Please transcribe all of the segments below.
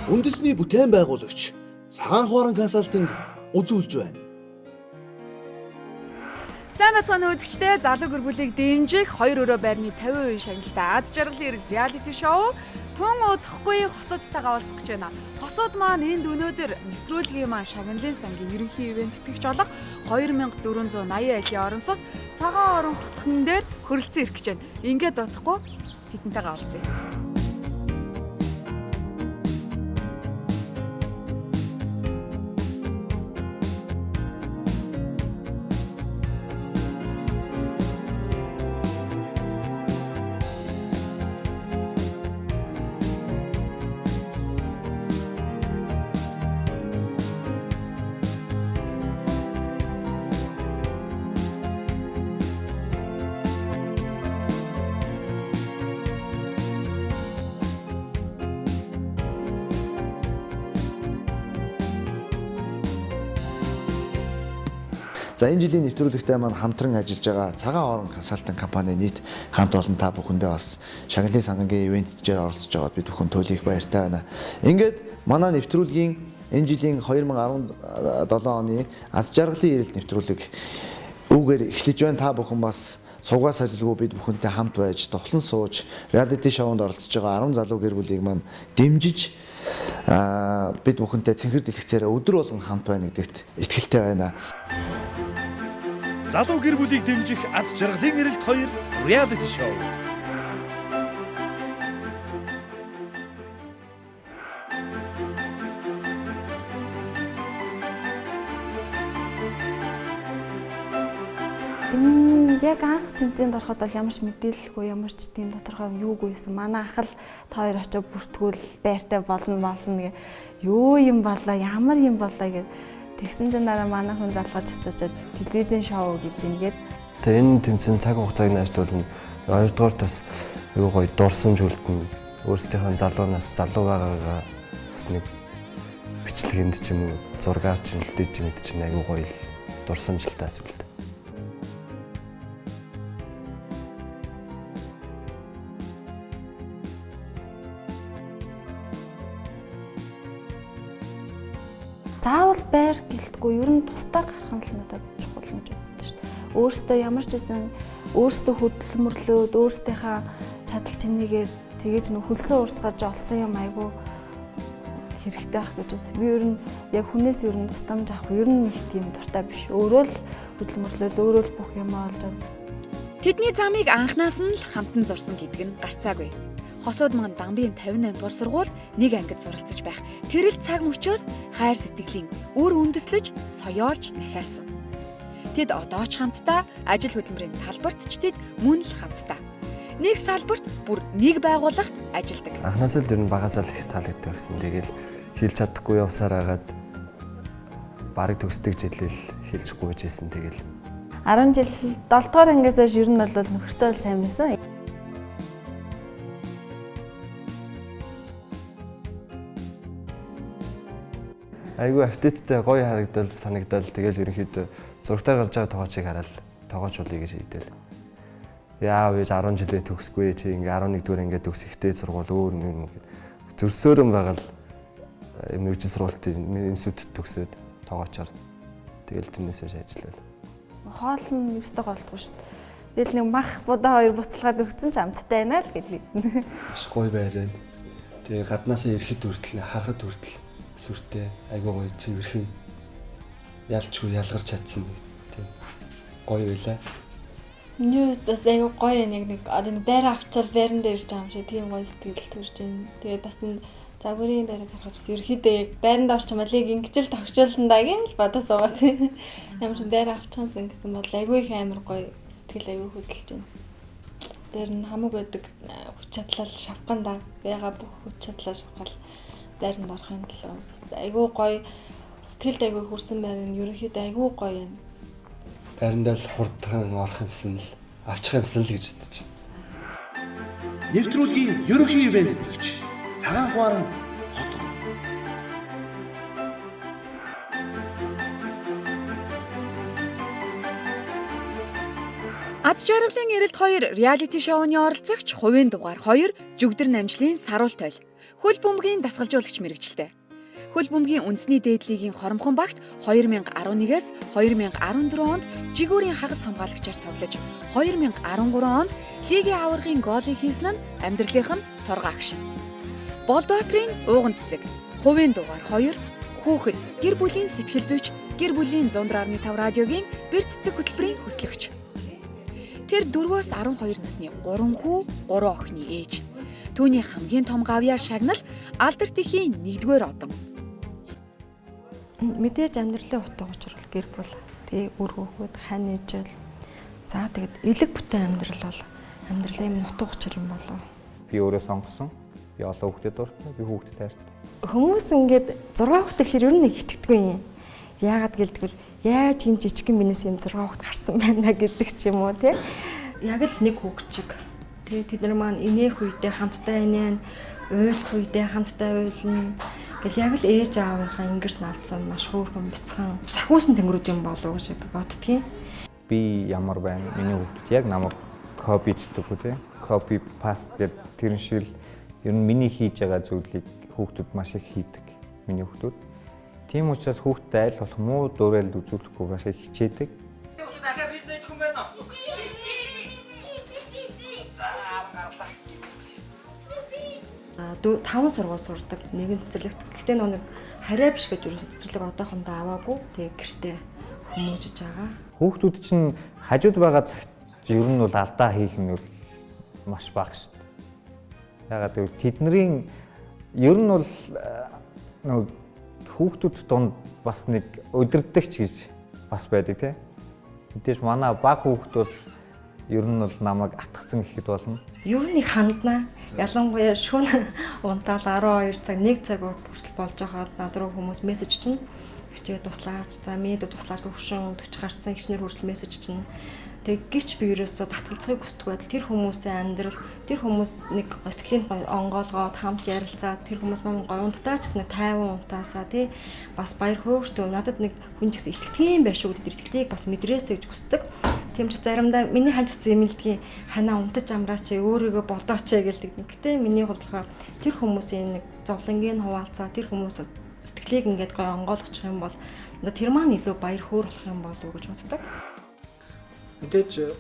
үндэсний бүтээн байгуулагч цагаан хуаран консалтинг үзүүлж байна. Сайн бацхан үзэгчдээ залуу гэр бүлийг дэмжих 2 өрөө байрны 50% шагналтай аз жаргалын эрэлт реалити шоу тун удахгүй хосуудтайгаа уулзах гэж байна. Хосууд маань энд өнөөдөр невтруулийн маань шагналын сангийн ерөнхий ивент тэтгэгч болох 2480 айлын орон сууц цагаан орон хотхон дээр хөрөлцөн ирэх гэж байна. Ингээд дутхгүй тэдэнтэйгээ уулзъя. За энэ жилийн нэвтрүүлэгтээ маань хамтран ажиллаж байгаа цагаан орон консалтинг компани нийт хамт олон та бүхэндээ бас шагналын сангийн ивентэд оролцож байгаад бид бүхэн туйлыг баяртай байна. Ингээд манай нэвтрүүлгийн энэ жилийн 2017 оны аз жаргалын эрэлт нэвтрүүлэг үүгээр эхлэж байна. Та бүхэн бас суугаа солилгүй бид бүхэнтэй хамт байж тоглон сууж реалити шоунд оролцож байгаа 10 залуу гэр бүлийг маань дэмжиж бид бүхэнтэй цэнхэр дэлгэцээрээ өдөр болгон хамт байна гэдэгт итгэлтэй байна. Залуу гэр бүлийг дэмжих аз жаргалын эрэлт 2 реалити шоу. Яг анх тэмцээнд ороход бол ямар ч мэдээлэлгүй, ямар ч тийм тодорхой юугүй байсан. Манай ах л та хоёр очиж бүртгүүл байртай болно гэ. Юу юм болоо, ямар юм болоо гэд. Тэгсэн чинь дараа манай хүн залгаж асуучаад телевизэн шоу гэж ингээд. Тэгээ энэ тэмцээн цаг хугацааг нь ажилуулна. Хоёрдугаар бас аюу гоё дурсамж үлдэнэ. Өөрсдийнхөө залуунаас залуугаараа бас нэг бичлэгэнд ч юм уу зургаар ч үлдээж мэд чинь аюу гоё дурсамжлалтай зүйл. Заавал байр гэлтгүй ер нь тусдаа гарах нь л надад чухал юм гэж боддог шүү дээ. Өөртөө ямар ч байсан өөртөө хөдөлмөрлөөд өөрсдийнхээ чадал чинээгээр тэгэж нөх хөлсөн урсгаж олсон юм айгүй хэрэгтэй байх гэж үзсэн. Би ер нь яг хүнээс ер нь тусламж авах ер нь их тийм дуртай биш. Өөрөө л хөдөлмөрлөөл өөрөө л бүх юм олж авах. Тэдний замыг анханаас нь л хамтан зурсан гэдэг нь гарцаагүй. Хосууд маань Дамбын 58 дугаар сургууль нэг ангид суралцж байх. Тэр л цаг мөчөөс хайр сэтгэлийн үр үндэслэж соёолж нахиалсан. Тэд одоо ч хамтдаа ажил хөдөлмөрийн талбарт ч тэд мөн л хамтдаа. Нэг салбарт бүр нэг байгууллагт ажилладаг. Анхнаасаа л ер нь багасаа л их таалагддаг гэсэн. Тэгэл хэлж чадахгүй явсаар агаад барыг төгсдөг жилэл хэлжгүй байжсэн. Тэгэл 10 жил 7 дугаар ангиас ер нь бол нөхөртэй сайн байсан. Айгүй апдейттэй гоё харагдал санагдал тэгэл ерөнхийдөө зургатаар гарч байгаа тоогоочийг хараад тоогоочлуулъя гэж хэлдэг. Яав ээж 10 жилээ төгсгүй чи ингээ 11 дугаар ингээ төгсөхдөө сургууль өөр юм зөрсөөрөн байгаа л мэрэгжил сургуулийн эмсүүдэд төгсөөд тоогоочоор тэгэл тэрнээсээ ажиллавал. Хоол нь юустай голдгүй шүү дээ. Тэгэл нэг мах будаа хоёр буцалгаад өгсөн ч амттай байна л гэдэг. Маш гоё байраа. Тэгээ гаднаасаа ирэхэд хүртэл харахад хүртэл сүртэй айгүй гоё цэвэрхэн ялчгүй ялгарч чадсан тийм гоё байлаа. Нөө бас айгүй гоё нэг одоо байр авчаар байран дээр ирж байгаа юм шиг тийм гоё сэтгэл төрж байна. Тэгээ бас энэ загварын байрыг харахад ерөөхдөө яг байранд орч малыг ингэжэл тогтчлондаа гэж бодож байгаа тийм. Ямар ч байр авчихсан гэсэн бол айгүй их амар гоё сэтгэл айгүй хөдөлж байна. Тэр нь хамаг байдаг хүч чадлал шавхандаа байгаа бүх хүч чадлаа шавхал байранд орохын төлөө бас айгүй гоё сэтгэлд айгүй хүрсэн байрын ерөөхдөө айгүй гоё юм. Байрандаа л хурдхан орох юмсан л авчих юмсан л гэж бодож байна. Нэвтрүүлгийн ерөнхий ивент тэтгэгч цагаан хуаран хотхон. Аз жаргалын эрэлт 2 реалити шоуны оролцогч хувийн дугаар 2 жүгдэр намжлын саруул тойл. Хөл бөмбөгийн дасгалжуулагч мэрэгчлээ. Хөл бөмбөгийн үндэсний дээдлигийн хоромхон багт 2011-ээс 2014 онд жигүүрийн хагас хамгаалагчаар тоглож 2013 онд лигийн аваргын гоолыг хийсэн нь амьдралынх нь торгоо агшин. Болдоотрын ууган цэцэг, хувийн дугаар 2 хүүхэд гэр бүлийн сэтгэл зүйч, гэр бүлийн 104.5 радиогийн бэр цэцэг хөтөлбөрийн хөтлөгч. Тэр 4-өөс 12 насны 3 хүү, 3 охины ээж. Түүний хамгийн том гавьяа шагнал алдарт ихийн 1-р одон. Мэдээж амьдралын утга учир гэр бүл, тэгээ үр хөвгүүд, хань ээжэл. За тэгээд элэг бүтээн амьдрал бол амьдралын юм утга учир юм болов. Би өөрөө сонгосон. Би олон хүүхдэд дуртай, би хүүхдэд таартай. Хүмүүс ингээд 6 хүүхд гэхэлэр ер нь итгэдэггүй юм. Яагаад гэлдэгвэл яаж юм жижигхэн минээс юм 6 хүүхд гарсан байна гэдэг ч юм уу тий. Яг л нэг хүүхчиг. Тэгээ тэд нар маань инээх үедээ хамтдаа инээн, уйлах үедээ хамтдаа уйлна. Гэл яг л ээж аавынхаа ингэрт наалдсан маш хөөрхөн бяцхан захиусан тэнгэрүүд юм болов гэж боддгийн. Би ямар байна? Миний хүүхдүүд яг намайг копичдэг үү тий. Копи паст гэдэг тэрэн шиг л ер нь миний хийж байгаа зүйлийг хүүхдүүд маш их хийдэг. Миний хүүхдүүд. Тийм учраас хүүхдтэй аль болох муу дуурайлд үзүүлэхгүй байхыг хичээдэг. Дахиад пицца идэх юм байна уу? Таван сургууль сурдаг. Нэгэн цэцэрлэгт. Гэхдээ нэг хараа биш гэж ерөөсө цэцэрлэг одоохондоо аваагүй. Тэгээ гэртээ хүмүүжиж байгаа. Хүүхдүүд чинь хажууд байгаа цагт ер нь бол алдаа хийх нь маш бага шүү дээ. Ягаад гэвэл тэдний ер нь бол нэг хүүхдүүд донд бас нэг өдөрдөгч гэж бас байдаг тий. Мэдээж манай бага хүүхд бол ер нь бол намайг атгцсан гэхэд болно. Ер нь ханднаа. Ялангуяа шөнө унтаал 12 цаг 1 цаг хүртэл болж байгаад над руу хүмүүс мессеж чинь хичээ туслаач. За минь туслаач хөвшин 40 гарсан ихнэр хүртэл мессеж чинь. Тэг гिच би ерөөсөө татгалзахыг хүсдэг байдал тэр хүмүүсийн амьдрал тэр хүмүүс нэг сэтгэлийн онгоолгоод хамт ярилцаад тэр хүмүүс маань гоё унтаач нэг 50 унтаасаа тий бас баяр хөөртэй надад нэг хүн ч гэсэн итгэдэг байх шүү гэдэг итгэлийг бас мэдрээсэй гэж хүсдэг. Тийм ч заримдаа миний хажигдсан эмэлдгийн ханаа унтаж амраач өөрийгөө бодооч гэлдэг. Гэтэ миний хувьд болохоор тэр хүмүүсийн нэг зовлонгийн хуваалцаа тэр хүмүүс сэтгэлийг ингээд гоё онгоолгочих юм бол тэр маань илүү баяр хөөр болох юм болов уу гэж боддог. Мэдээж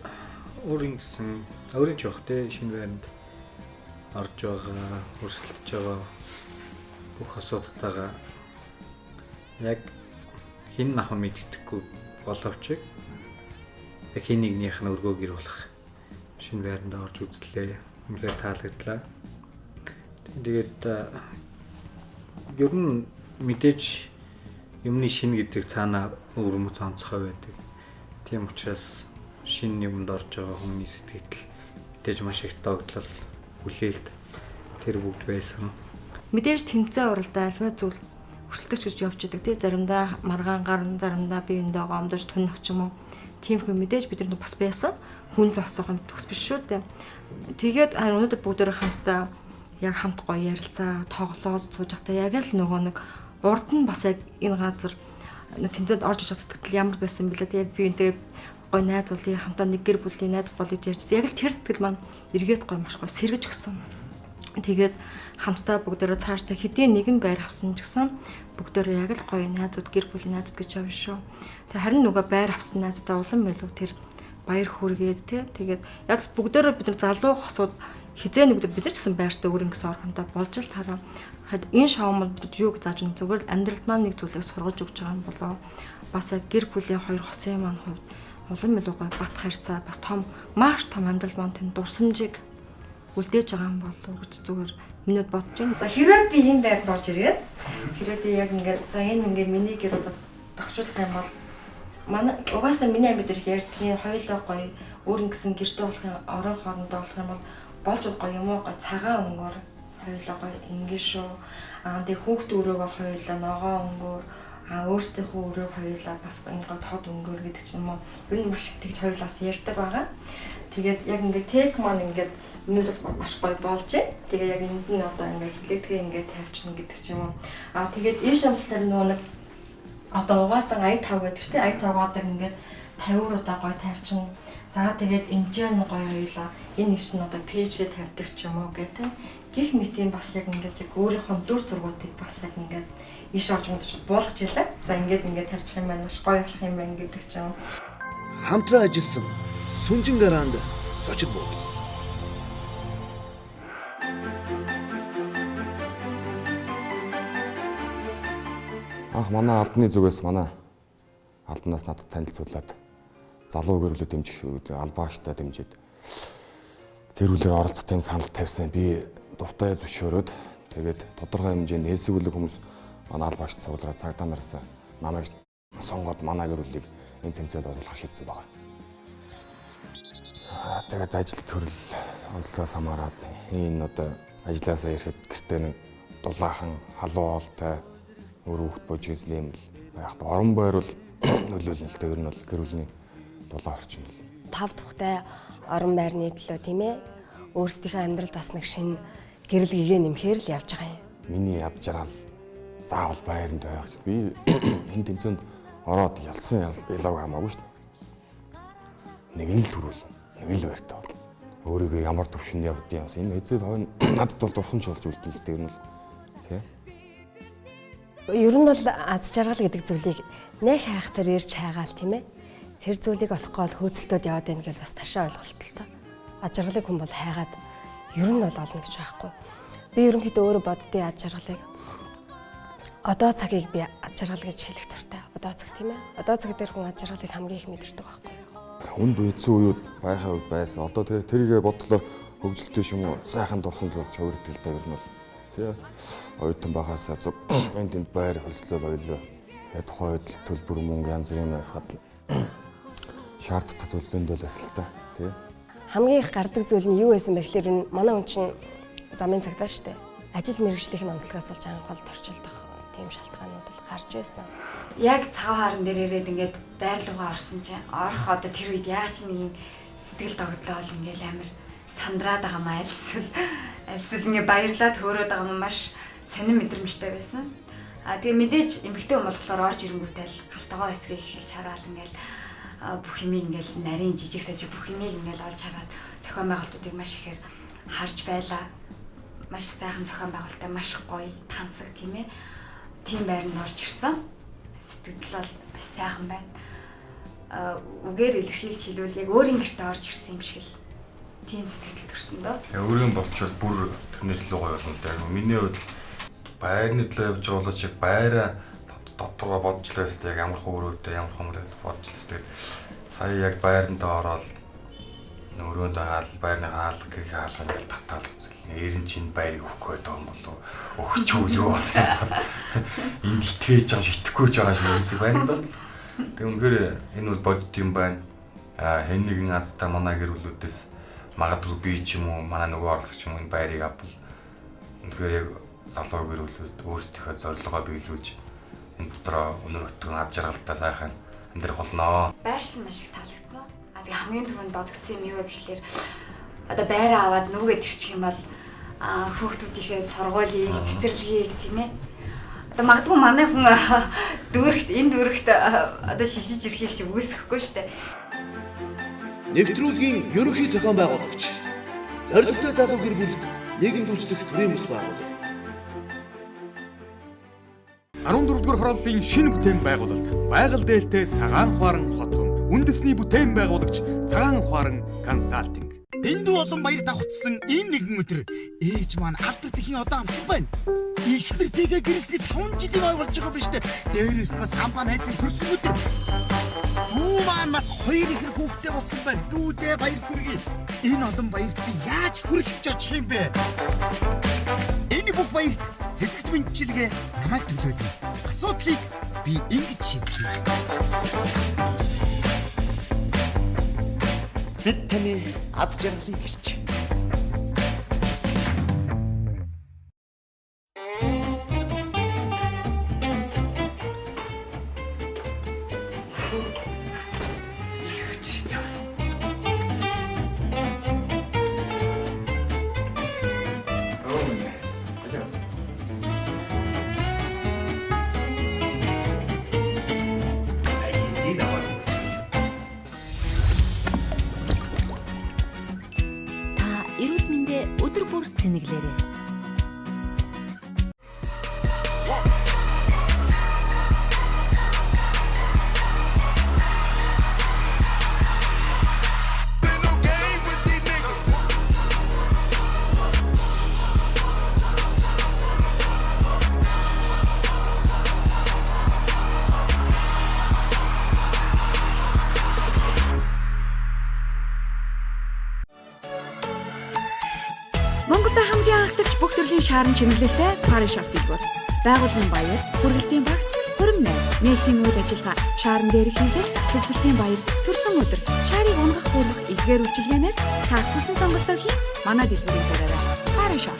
өөрийн гэсэн өөрийн ч явах те шинэ байранд орж байгаа, өрсөлдөж байгаа бүх асуудалтайгаа яг хин нахан мэддэхгүй боловч яг хин нэгнийх нь өргөө гэр болох шинэ байранд орж үзлээ. Үнэхээр таалагдлаа. Тэгээд ер нь мэдээж юмны шинэ гэдэг цаанаа өвөрмөц онцгой байдаг. Тийм учраас шинэ юмд орж байгаа хүний сэтгэл мэдээж маш их догтлол хүлээлт тэр бүгд байсан. Мэдээж тэмцээн уралдаа альва зүйл өрсөлдөгч гэж явж идэг тий заримдаа маргаан гарна заримдаа биендээ гомдож тунах ч юм уу. Тиймэрхүү мэдээж бид нар бас байсан. Хүн л олсох юм төгс биш шүү дээ. Тэгээд өнөөдөр бүгдөө хамтдаа яг хамт гоё ярилцаа тоглоод сууж байхдаа яг л нөгөө нэг урд нь бас яг энэ газар тэмцээнд орж иж сэтгэл ямар байсан бэлээ тий яг биендээ гой найз уулын хамтаа нэг гэр бүлийн найз болож ярьжсэн. Яг л тэр сэтгэл маань эргээд гой маш гой сэргэж өгсөн. Тэгээд хамтдаа бүгдөө цаашдаа хэдийн нэгэн байр авсан ч гэсэн бүгдөө яг л гой найзууд гэр бүлийн найзууд гэж явна шүү. Тэг харин нөгөө байр авсан найздаа улам байлуу тэр баяр хүргээд тий. Тэгээд яг л бүгдөө бид нар залуу хосууд хизээ нүгдэр бид нар ч гэсэн байртаа өөрөнгөс орхонтой болж л тараа. Энэ шоумод юуг зааж нь зүгээр л амьдралд маань нэг зүйлийг сургаж өгч байгаа юм болоо. Бас яг гэр бүлийн хоёр хосын маань хувьд улам илүү гой бат харьцаа бас том маш том амьдрал маань тэнд дурсамжийг үлдээж байгаа юм болов гэж зүгээр минут бодож байна. За хэрвээ би энэ байранд орж ирээд хэрвээ би яг ингээд за энэ ингээд миний гэр болоод тогтчулах юм бол манай угаасаа миний амьд ирэх ярьдгийн хоёулаа гоё өөрөнгөсөн гэртээ болохын орон хоорондоо болох юм бол болж гоё юм уу гоё цагаан өнгөөр хоёулаа гоё ингэ шүү. Тэг хүүхд өрөөг бол хоёулаа ногоо өнгөөр өөрсдийнхөө өрөөг хоёулаа бас энэ гоо тод өнгөөр гэдэг ч юм уу. Ер нь маш их тэгж хоёулаас ярьдаг байгаа. Тэгээд яг ингээд тек маань ингээд минут бол маш гоё болж байна. Тэгээ яг энд нь одоо ингээд хүлээдгээ ингээд тавьчихна гэдэг ч юм уу. Тэгээд энэ шамталтаар нөгөө нэг одоо угаасан ая 5 гэдэг чинь ая 5-аар ингээд 50 удаа гоё тавьчихна. За тэгээд энэ ч гоё хоёлаа энэ их нь одоо пэйжээ тавьдаг ч юм уу гэх тээ. Гэх мэт юм бас яг ингээд яг өөрийнхөө дүр зургуудыг бас яг ингээд иш орж модч буулгаж илээ. За ингээд тавьчих юм байна маш гоё болох юм байна гэдэг ч юм. Хамтран ажилласан сүнжин гараанд зочид буудал. Анх манай албаны зүгээс манай албанаас надад танилцуулаад залуу гэр бүлээ дэмжих албаагчтай дэмжиж гэр бүлээр оролцох тийм санал тавьсан. Би дуртай зөвшөөрөөд тэгээд тодорхой хэмжээнд хэлсүүлэг хүмүүс манай албаагч цуглараад цагдаа нараас намайг сонгоод манай гэр бүлийг энэ тэмцээнд оруулах шийдсэн байна. Тэгээд ажил төрөл онцлогоос хамаарат энэ одоо ажилласаа ирэхэд гэртээ нэг дулаахан халуун оолтой өөр хүүхд бож эзлэм л байх. Орон бойр бол нөлөөлөлтэй ер нь бол гэр бүлийн дулаан орчин л. 5 тухтай орон байрны төлөө тийм ээ. Өөрсдийнхөө амьдралд бас нэг шинэ гэрэл гэгээ нэмэхээр л явж байгаа юм. Миний яд жаргал заавал байранд байх. Би энэ тэмцээнд ороод ялсан ялгааг хамаагүй шүү дээ. Нэг нь л төрүүл, нэг л байртай бол. Өөрийгөө ямар төвшөнд явдیں۔ Энэ эзэд хойно надад бол дурсамж болж үлдэлтэй ер нь л тий. Ер нь бол аз жаргал гэдэг зүйлийг нэх хайхтар ирж хайгаал тийм ээ. Тэр зүйлийг олохгүй бол хөөцөлтөд яваад байна гэж бас ташаа ойлголттой. Аз жаргалыг хүн бол хайгаад ер нь бол олно гэж байхгүй. Би ерөнхийдөө өөрөө боддгийн аз жаргалыг одоо цагийг би аз жаргал гэж хэлэх дуртай. Одоо цаг тийм ээ. Одоо цаг дээр хүн аз жаргалыг хамгийн их мэдэрдэг байхгүй. Үнд үйдсэн үеуд байхаа үед байсан. Одоо тэрийгэ бодлоо хөгжилтэй юм уу? Сайхан дурсамж болж хөвөрдөлтэй ер нь бол тий. Оюутан байхаас энд тэнд байр хөлслөө ойлоо. Тэгээд тухайн үед төлбөр мөнгө янз бүрийн асуудал шаарддаг зүйлсэнд л асуултаа тий. Хамгийн их гардаг зүйл нь юу байсан бэ гэхээр манай хүн чинь замын цагдаа штэ. Ажил мэргэжлийн онцлогоос болж анх бол торчилдох тийм шалтгаанууд л гарч байсан. Яг цагаан харан дээр ирээд ингээд байр руугаа орсон чинь орох одоо тэр үед яг ч нэг юм сэтгэл догдлоо бол ингээд амар сандраад байгаа маа альсвал ингээд баярлаад хөөрөөд байгаа маа маш сонир мэдрэмжтэй байсан. Тэгээ мэдээж эмэгтэй хүн болохоор орж ирэнгүүтээ л галтгоо эсгээ эхэлж хараал ингээд бүх юмыг ингээд нарийн жижиг сажиг бүх юмыг ингээд олж хараад зохион байгуулалтуудыг маш ихээр харж байлаа. Маш сайхан зохион байгуулалттай маш гоё тансаг тийм ээ. Тийм байранд орж ирсэн. Сэтгэл бол бас сайхан байна. Үгээр илэрхийлж хэлвэл яг өөрийн гэртээ орж ирсэн юм шиг л тийм сэтгэл төрсөн дөө. Өөрийн болчвол бүр тэрнээс л гоё болно л да. Миний хувьд байрны төлөө явж байгаа бол яг байраа дотороо бодчихлаа тест яг ямар хөөрөөдөө ямар хомроо бодчихлаа тест. Сая яг байранд ороод өрөөндөө хаал байрны хаал гэрээ хаалга ингээл татаал үзэл. Нэрэн чинь байрыг өгөх гэдэг юм болов өгч үл юу бол энд итгэж байгаа шиг итгэхгүй ч байгаа шиг байсан байна даа. Тэг үнэхээр энэ бол бодит юм байна. Хэн нэгэн азтай манай гэр бүлүүдээс магадгүй би ч юм уу манай нөгөө орлогч юм энэ байрыг авбал үнэхээр яг залуу гэр бүлүүд өөрсдийнхөө зорилгоо биелүүлж энэ дотроо өнөр өтгөн аз жаргалтай сайхан амьдрах болно. Байр шиг маш их таалагдсан. Тэгээ хамгийн түрүүнд бодогдсон юм юу вэ гэхээр одоо байраа аваад нүгээд ирчих юм бол хүүхдүүдийнхээ сургуулийг, цэцэрлэгийг тийм ээ. Одоо магадгүй манай хүн энэ дүүрэгт одоо шилжиж ирэхийг чи үгүйсэхгүй шүү дээ. Невтруulegийн ерөнхий зохион байгуулагч. Зорилготой залуу гэр бүлд нийгэм дүүжлэх төрийн бүс байгуулав. 14-р хорооллын шинэ бүтээн байгуулалт. Байгаль дээлтэй цагаан хуаран хотгонд үндэсний бүтээн байгуулагч цагаан хуаран консалтинг. Дэндүү олон баяр давхцсан ийм нэгэн өдөр ээж маань алдар тэхийн одоо амсан байна. Их нэртэйгээ гэрэлсний 5 жилийн ой болж байгаа биз дээ. Дээрээс бас компани хайцын төрсөн өдөр. Дүү маань бас 2 ихэр хүүхэдтэй болсон байна. Дүүдээ баяр хүргэе. Энэ олон баярт би яаж хүрэлцэж очих юм бэ? Энэ бүх баярт цэцэгт мэдчилгээ намайг төлөөлье. Асуудлыг би ингэж шийдлээ. Бид таны аз жаргалыг хэлж. хэрэглээрэй. Монголда хамгийн анхдагч бүх төрлийн шаарн чимэглэлтэй Париж шоп дэлгүүр. Байгууллагын баяр, хүргэлтийн багц, хөрөм найр, нээлтийн үйл ажиллагаа, шаарн дээр хийгдэл, төгсөлтийн баяр, төрсөн өдөр, шаарыг унгах хүрэх эдгээр үйлчилгээнээс та хүссэн сонголтоо хийн манай дэлгүүрийн зэрэгээрээ. Париж шоп.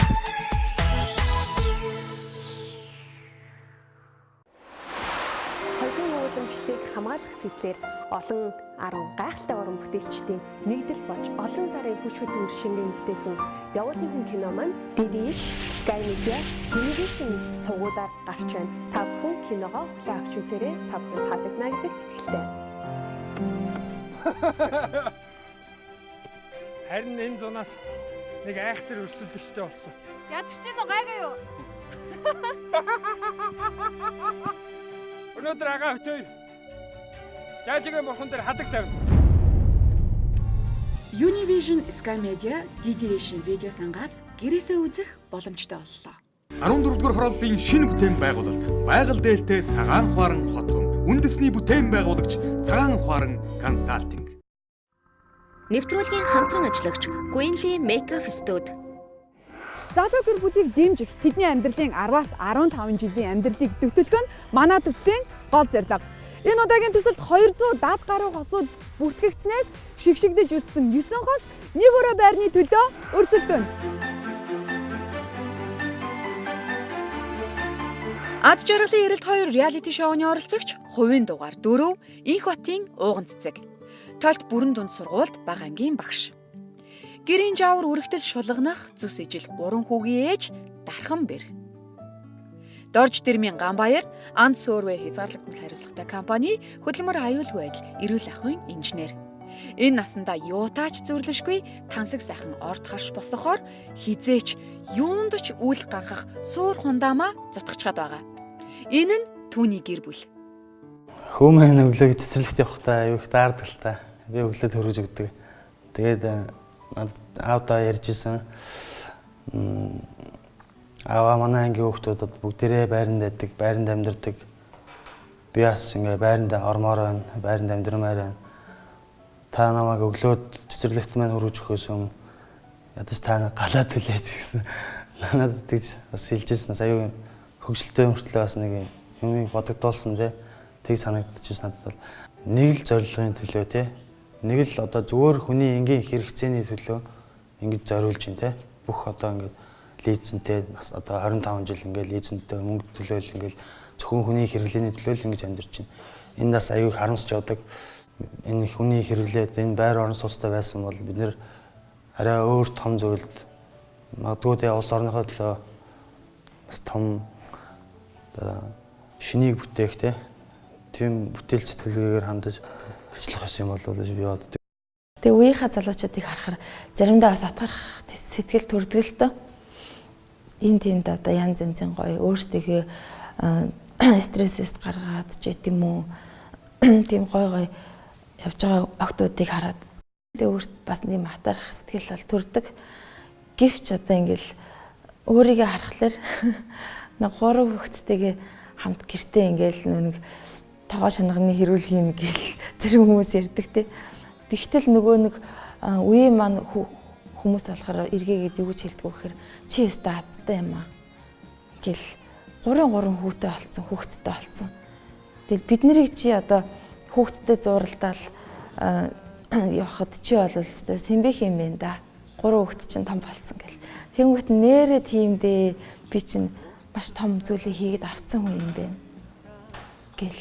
Соёлын ууламжлалыг хамгаалах сэтлэр олон 10 гайхалтай уран бүтээлчдийн нэгдэл болж олон сарын хүч хөдөлмөр шингэн бүтээсэн явуулын хүн кино маань демjih, Sky Media, Univision сувгуудаар гарч байна. Та бүхэн киногоо хүлээн авч үзээрэй. Та бүхэн таалагдана гэдэгт итгэлтэй. Харин энэ зунаас нэг айхтар өрсөлдөгчтэй болсон. Ядарч гин үү гайгаа юу? Өнөөдөр агаа хөтөй. Жаажигийн бурхан дээр хадаг тавина. Univision, Sky Media, DDS видео сангаас гэрээсээ үзэх боломжтой боллоо. 14-р хорооллын шинэ бүтээн байгуулалт. Байгаль дээлтэй цагаан хуаран хотгонд үндэсний бүтээн байгуулагч цагаан хуаран консалтинг. Невтруулгийн хамтран ажиллагч Гуинли Мейкап студ. Залуу гэр бүлийг дэмжих тэдний амьдралын 10-аас 15 жилийн амьдралыг дэвтэлгэн манай төслийн гол зорилго. Энэ удаагийн төсөлд 200 дад гаруй хосууд бүртгэгдснээс шигшигдэж үтсэн 9 хос нэг өрөө байрны төлөө өрсөлдөнө. Аз жаргалын эрэлт 2 реалити шоуны оролцогч хувийн дугаар 4 Инх Батын ууган цэцэг. Толт бүрэн дунд сургуульд бага ангийн багш. Гэрийн жаавар үрэгтэл шулганах зүс ижил 3 хүүгийн ээж Дархан Бэр. Дорж Дэрмийн Ганбаяр Анд Сөөрвэ хязгаарлагдмал хариуцлагатай компани хөдөлмөр аюулгүй байдал эрүүл ахуйн инженер. Энэ насандаа юутаач зүрлэшгүй тансаг сайхан орд харш босдохоор хизээч юунд ч үл ганхах суур хундаамаа зутгачаад байгаа. Энэ нь түүний гэр бүл. Хүмүүн өглөөг цэцэрлэгт явахдаа аюу их даардаг. Би өглөө төрөж өгдөг. Тэгээд аавдаа ярьжсэн. Аваа манай ангийн хүүхдүүдэд бүгдээрээ байранд байдаг, байранд амьдардаг. Би бас ингээ байранд ормоор байна, байранд амьдрмаар байна. Та намайг өглөөд цэцэрлэгт маань хөрвж өгөхөөс өмнө ядаж та галаа төлөөч гэсэн. Надад тэгж бас хэлжсэн. Сая хөгжилтэй мөртлөө бас нэг юм бодогдуулсан тий. Тэг санагдчихсан надад бол нэг л зорилгын төлөө тий. Нэг л одоо зүгээр хүний энгийн хэрэгцээний төлөө ингэж зориулж байна тий. Бүх одоо ингээд лизэнтэй бас одоо 25 жил ингээд лизэнтэй мөнгө төлөөл ингээд зөвхөн хүний хэрэглээний төлөө л ингэж амьдарч байна. Энэ бас аюул харамсч явдаг. Энэ хүний хэрэглээд энэ байр орон сууцтай байсан бол бид нэр арай өөр том зүйлд магадгүй тэ улс орныхоо төлөө бас том шинийг бүтээх тийм бүтээл сэтгэлгээгээр хандаж ажиллах юм болов гэж би боддог. Тэгээ үеийнхаа залуучуудыг харахаар заримдаа бас атгарах сэтгэл төрдөг л дөө. Энэ тэнд одоо янз янзын гоё өөрсдөө стрессээс гаргаад ч гэдэм үү тийм гоё явж байгаа охтуудыг хараад тэгээ өөрт бас нэм атгарах сэтгэл бол төрдөг. Гэвч одоо ингээл өөрийгөө харахаар нэг 3 хүүхэдтэйгээ хамт гэртээ ингээл нэг тогоо шанагны хэрүүл хийн гэл зэрэг хүмүүс ярьдаг те. Тэгтэл нөгөө нэг үе маань хүмүүс болохоор эргээгээд юу гэж хэлдэг вэ гэхээр чи өстө азтай юм аа гэл 3 хүүтэй болцсон хүүхэдтэй болцсон. Тэгэл бид нарыг чи одоо хүүхэдтэй зуралдаал явахад чи бол өстө сэмбэх юм байна да. 3 хүүхэд чинь том болцсон гэл. Тэнгүүт нэрээ тийм дээ би чинь маш том зүйлийг хийгээд авцсан хүн юм байна гэл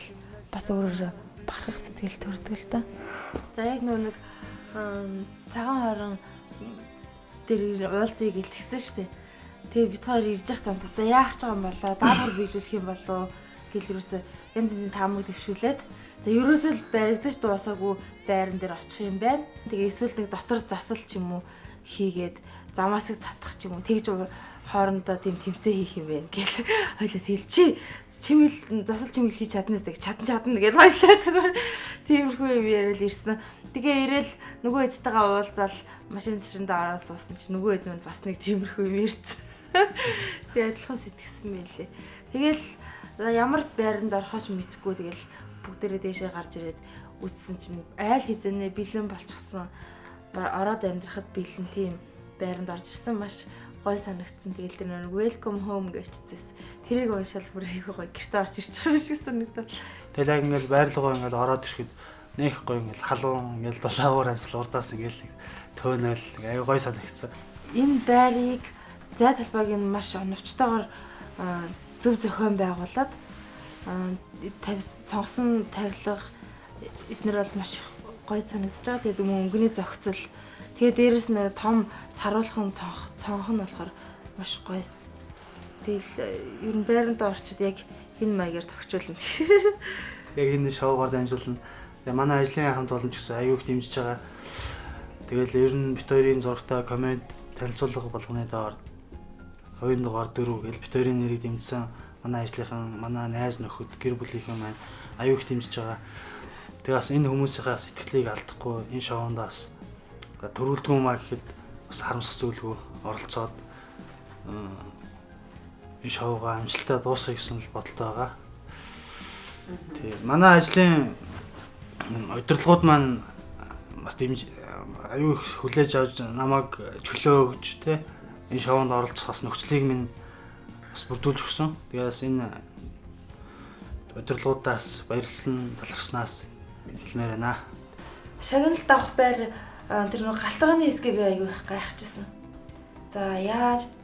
бас өөрөөр бахархах сэтгэл төрдөг л доо. За яг нэг цагаан хорон дээр уулзъя гэж тэгсэн шүү дээ. Тэгээ бид хоёр ирж явах замд за яах ч юм болоо даавар биелүүлэх юм болоо гэл ерөөсөө янз янзын таамаг дэвшүүлээд за ерөөсөө л баригдаж дуусаагүй байран дээр очих юм байна. Тэгээ эсвэл нэг дотор засал ч юм уу хийгээд замаасыг татах ч юм уу тэгж хоорондоо тийм тэмцээ хийх юм байна гэл хоёлаа тэгэл чимэл засал чимэл хийж чаднаас тэг чадна гэл хоёлаа зүгээр тиймэрхүү юм яриад ирсэн. Тэгээ ирээл нөгөө эдтэйгээ уулзаал машин ширэндээ ороод суусан чи нөгөө эд минь бас нэг тиймэрхүү юм ирсэн. Тэгээ адилхан сэтгэсэн байлээ. Тэгэл ямар байранд орохоч мэдхгүй тэгэл бүгдээрээ дээшээ гарч ирээд үтсэн чинь айл хизэнэ бэлэн болчихсон. Ороод амьдрахад бэлэн тийм байранд орж ирсэн маш гой санагдсан. Тэгэл тэр нэг welcome home гэвчихсэн. Тэрийг уншаал бүр айгүй гой гэртээ орж ирчих юм шиг санагдав. Тэгэл яг ингээл байрлалгаа ингээл ороод ирэхэд нэх гой ингээл халуун ингээл долоовор амсал урдаас ингээл төөнөл айгүй гой санагдсан. Энэ байрыг зай талбайг нь маш оновчтойгоор зөв зохион байгуулад сонгосон тавилга эднэр бол маш гоё санагдаж байгаа. Тэгээд өнгөний зохицол тэгээд дээрэс нь том саруулхан цонх нь болохоор маш гоё. Тэгэл ер нь байранд орчид яг энэ маягаар тохижуулна. Яг энэ шоугаар дамжуулна. Тэгээ манай ажлын хамт олон ч гэсэн аюух дэмжиж байгаа. Тэгэл ер нь бит хоёрын зурагтай коммент танилцуулга болгоны доор 2 дугаар 4 гэл бит хоёрын нэрийг дэмжсэн манай ажлынхан манай найз нөхөд гэр бүлийнхэн маань аюух дэмжиж байгаа. Тэгээ бас энэ хүмүүсийнхээ сэтгэлийг алдахгүй энэ шоундаас төрүүлдэг юм аа гэхэд бас харамсах зүйлгүй оролцоод энэ шоугаа амжилттай дуусгах гэсэн л бодолтой байгаа. Тэгээ манай ажлын удирдлагууд маань бас дэмж аюу их хүлээж авч намайг чөлөө өгч тэ энэ шоунд оролцох бас нөхцөлийг минь бас бүрдүүлж өгсөн. Тэгээс энэ удирдлагуудаас баярлсан талархснаас хэлмээр байна. Шагналт авах байр тэр нэг галтгааны хэсгээ би аягүй их гайхажсэн. За яаж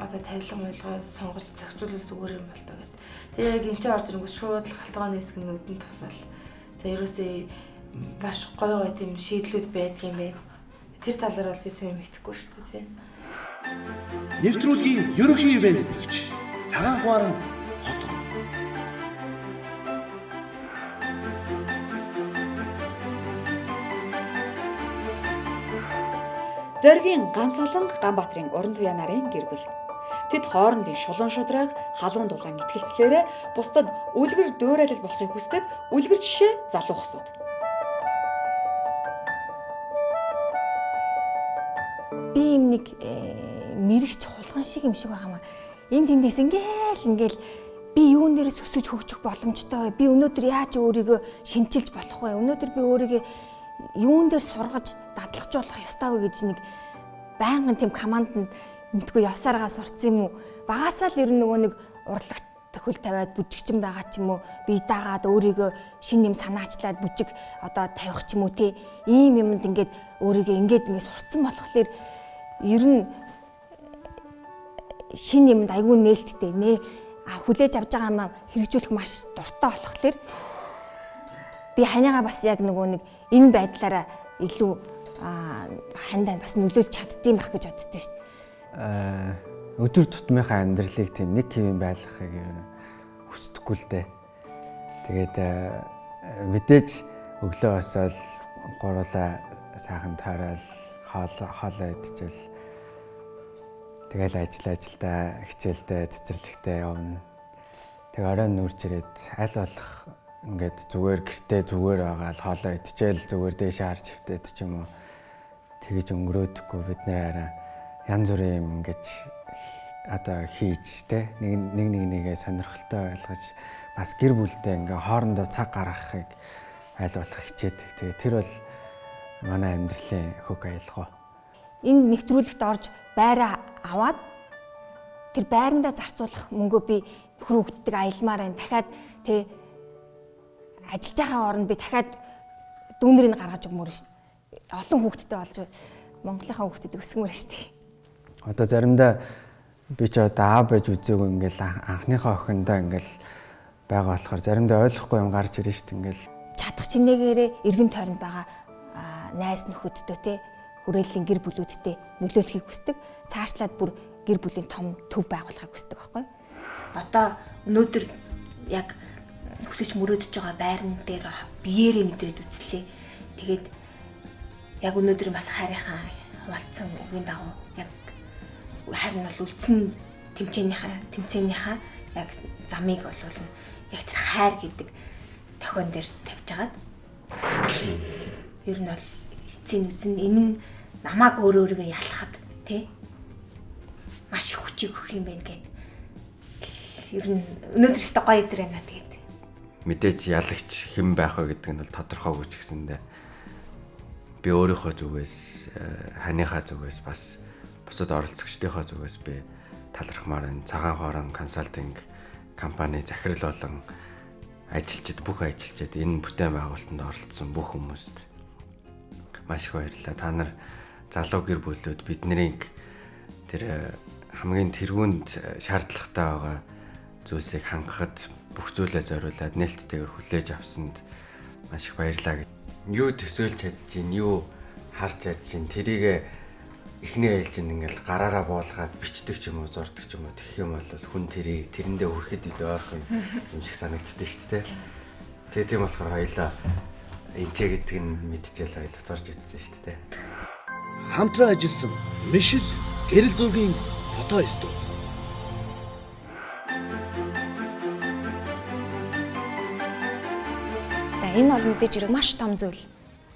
одоо тавилга муулгаа сонгож зохицуулбал зүгээр юм бол таа гэд. Тэгээ яг энэ чинь орж ирэнгүүт шууд галтгааны хэсэг нүдэнд тасаал. За ерөөсөө маш гоё тийм шийдлүүд байдгийн байна. Тэр талаар бол би сайн мэдэхгүй шүү дээ тийм. Нэвтрүүлгийн ерөнхий ивент хэрэгч цагаан хуаран хот. Зоригийн ганц солон Ганбаатарын уран туяа нарын гэр бүл. Тэд хоорондын шулуун шудраг, халуун дулаан итгэлцлээрээ бусдад үлгэр дөөрэлэл болохыг хүсдэг үлгэр жишээ залуу хосууд. Би юм нэг мэрэгч хулган шиг юм шиг байгаамаа. Энд тэндээс ингээл би юун дээрээ сүсэж хөгжих боломжтой вэ? Би өнөөдөр яаж өөрийгөө шинчилж болох вэ? Өнөөдөр би өөрийгөө юун дээр сургаж дадлагжуулах ёстой вэ гэж нэг байнгын тийм команданд мэдгүй явсараа сурцсан юм уу? Багасаа л ер нь нөгөө нэг урлагт төхөл тавиад бүжигчин байгаа ч юм уу? Би даагаад өөрийгөө шин юм санаачлаад бүжиг одоо тавих ч юм уу те. Ийм юмд ингээд өөрийгөө ингээд сурцсан болохоор ер нь шин юмд айгүй нээлттэй нэ хүлээж авч байгаа юм хэрэгжүүлэх маш дуртай болохоор би ханиагаа бас яг нөгөө нэг энэ байдлаараа илүү хандаа бас нөлөөлж чаддсан байх гэж боддоо шүү дээ. Өдөр тутмынхаа амьдралыг тийм нэг хэвэн байлгахыг хүсдэггүй л дээ. Тэгээд мэдээж өглөө босоод гурлаа сайхан таарал хоолоо идчихэл тэгэл ажилдаа хичээлдээ цэцэрлэгтээ явна. Тэг оройн нүүрч ирээд аль болох ингээд зүгээр гэртээ зүгээр байгаа л хоолоо идчихэл зүгээр дээшээ харж хөвтөд ч юм уу тэгэж өнгөрөөдөггүй бид нэрээ янз бүрийн юм ингэж одоо хийж те нэгээ сонирхолтой байлгаж бас гэр бүлдээ ингээ хоорондоо цаг гаргахыг аль болох хичээдэг. Тэгээ тэр бол манай амьдралын хөг аялгаа. Энэ нэвтрүүлэгт орж байраа аваад тэр байрандаа зарцуулах мөнгөө би нөхөр хүүхддэг аялмаар байна. Дахиад тэ ажиллаж байгаа оронд би дахиад дүүнэрийг гаргаж өгмөр шүү дээ. Олон хүүхдтэй болж Монголынхаа хүүхдэд өсгмөр шүү дээ. Одоо заримдаа би ч одоо аав байж үзээгүй ингээл анхныхаа охиндоо ингээл байгаа болохоор заримдаа ойлгохгүй юм гарч ирэн шүү дээ. Ингээл чадах чинээгээрээ эргэн тойронд байгаа найз нөхөддөө те хүрээллийн гэр бүлүүдтэй нөлөөлөхийг хүсдэг. Цаашлаад бүр гэр бүлийн том төв байгуулахыг хүсдэг байхгүй. Одоо өнөөдөр яг хүсэж мөрөөдөж байгаа байран дээр биеэрээ мэдрээд үзлээ. Тэгээд яг өнөөдөр бас хайрынхаа хуваалцсан үгийн дагуу яг харин бол үлдсэн тэмцээнийхаа яг замыг бол яг тэр хайр гэдэг тохион дээр тавьж агаад ер нь бол эцсийн үзэнд энэ нь намайг өөрөөрөө ялахад тий маш их хүчийг өгөх юм байна гэд ер нь өнөөдөр ч гоё өдөр байна тэгээд мэдээж ялагч хэн байх вэ гэдэг нь бол тодорхойгүй ч гэсэндээ би өөрийнхөө зүгээс ханыхаа зүгээс бас бусад оролцогчдийнхоо зүгээс би талархмаар энэ цагаан хоорон консалтинг компани захирал болон бүх ажилчид энэ бүтээн байгуулалтанд оролцсон бүх хүмүүст маш их баярлалаа. Та нар залуу гэр бүлүүд бидний тэр хамгийн тэргуунд шаардлагатай байгаа зүйлсийг хангахад бүх зүйлээ зориулаад нээлттэйгээр хүлээж авсанд маш их баярлалаа. Юу төсөөлж чадчих, юу харж чадчих, тэрийг эхний ээлжинд ингээл гараараа буулгаад бичдэг ч юм уу, зурдаг ч юм уу тэгэх юм бол хүн тэрэндээ хүрэхэд илүү ойрхон юм шиг санагддаг шүү дээ. Тэгээ тийм болохоор хоёлаа энчээ гэдэг нь мэдчихэл хоёлаа зорж идсэн шүү дээ. Хамтран ажилласан Мишель гэрэл зургийн фото студ. Энэ бол мэдээж хэрэг маш том зүйл.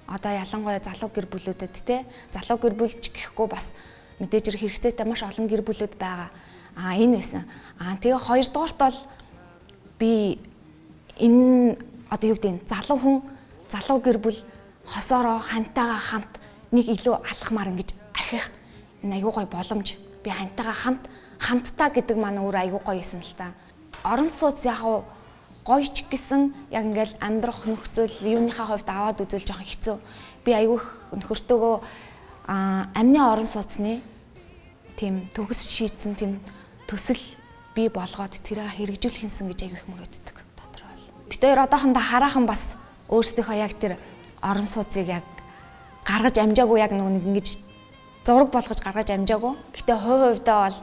Одоо ялангуяа залуу гэр бүлүүдэд те залуу гэр бүлч гэхгүй бас мэдээж хэрэг хэрэгцээтэй маш олон гэр бүлүүд байгаа. Энэ байсан. Тэгээ хоёрдугаарт бол би энэ одоо юу гэдэг нь залуу гэр бүл хосоороо хантайгаа хамт нэг илүү алхмаар ингэж архих энэ аюу гой боломж. Би хантайгаа хамтдаа гэдэг маань өөр аюу гоё юм л та. Орон сууц яг гоё ч гэсэн яг ингээл амьдрах нөхцөл юуныхаа хувьд аваад үзэл жоохон хэцүү. Би аюу нөхөртөөгөө амны орон сууцны тийм төгс шийдсэн тийм төсөл бий болгоод тэрийг хэрэгжүүлэх юмсан гэж аюу их мөрөддөг тодорхой. Бид хоёр одоохондоо хараахан бас өөрсдийнхөө яг тэр орон сууцыг яг гаргаж амжаагүй яг нэг ингэж зураг болгож гаргаж амжаагүй. Гэтэ хувьдаа бол